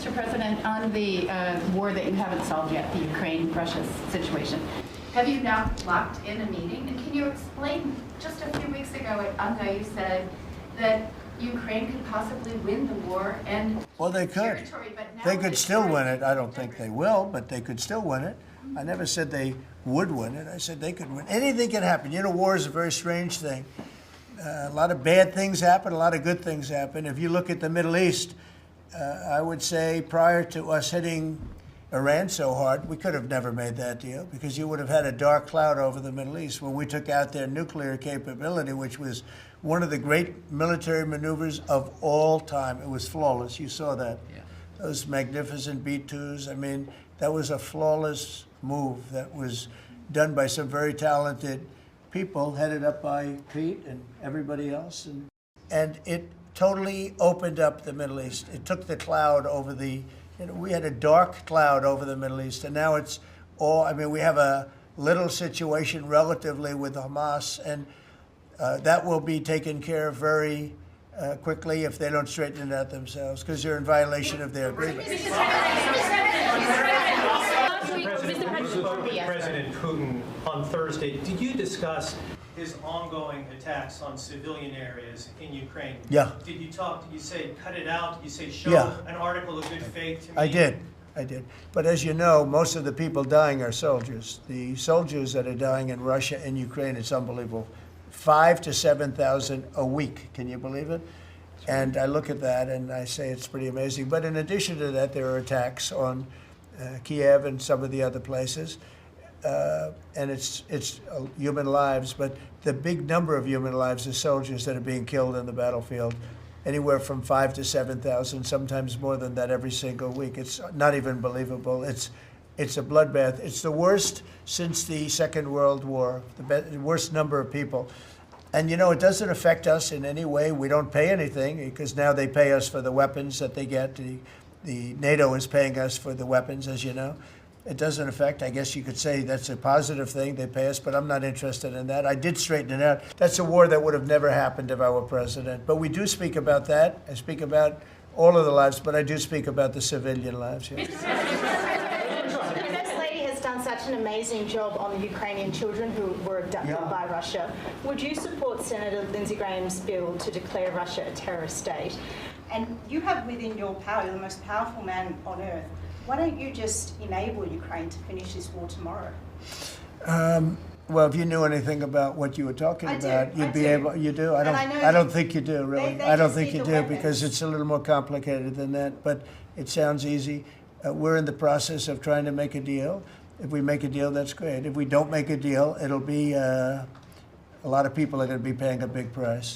Mr. President, on the war that you haven't solved yet, the Ukraine-Russia situation, have you now locked in a meeting? And can you explain, just a few weeks ago at UNGA, you said that Ukraine could possibly win the war and well, they could. territory, but now They could it's still win very it. I don't think they will, but they could still win it. I never said they would win it. I said they could win. Anything can happen. You know, war is a very strange thing. A lot of bad things happen, a lot of good things happen. If you look at the Middle East, I would say prior to us hitting Iran so hard, we could have never made that deal because you would have had a dark cloud over the Middle East when we took out their nuclear capability, which was one of the great military maneuvers of all time. It was flawless. You saw that. Yeah. Those magnificent B-2s. I mean, that was a flawless move that was done by some very talented people, headed up by Pete and everybody else. And it totally opened up the Middle East. It took the cloud over we had a dark cloud over the Middle East, and now it's all, I mean, we have a little situation relatively with Hamas, and that will be taken care of very quickly if they don't straighten it out themselves, because they're in violation of their agreement. President Putin on Thursday, did you discuss his ongoing attacks on civilian areas in Ukraine? Yeah. Did you say cut it out? Did you say show Yeah. an article of good faith to me? I did. But as you know, most of the people dying are soldiers. The soldiers that are dying in Russia and Ukraine, it's unbelievable. 5,000 to 7,000 a week. Can you believe it? And I look at that and I say it's pretty amazing. But in addition to that, there are attacks on Kiev and some of the other places. And it's human lives, but the big number of human lives is soldiers that are being killed in the battlefield, anywhere from 5,000 to 7,000, sometimes more than that every single week. It's not even believable. It's a bloodbath. It's the worst since the Second World War, the worst number of people. And, you know, it doesn't affect us in any way. We don't pay anything because now they pay us for the weapons that they get. The NATO is paying us for the weapons, as you know. It doesn't affect, I guess you could say that's a positive thing, they pay us, but I'm not interested in that. I did straighten it out. That's a war that would have never happened if I were president. But we do speak about that. I speak about all of the lives, but I do speak about the civilian lives. Yeah. The First Lady has done such an amazing job on the Ukrainian children who were abducted by Russia. Would you support Senator Lindsey Graham's bill to declare Russia a terrorist state? And you have within your power, you're the most powerful man on earth. Why don't you just enable Ukraine to finish this war tomorrow? Well, if you knew anything about what you were talking about, you'd be able. You do. I don't think you do, really. They I don't just think need you the do weapons. because it's a little more complicated than that. But it sounds easy. We're in the process of trying to make a deal. If we make a deal, that's great. If we don't make a deal, it'll be a lot of people are going to be paying a big price.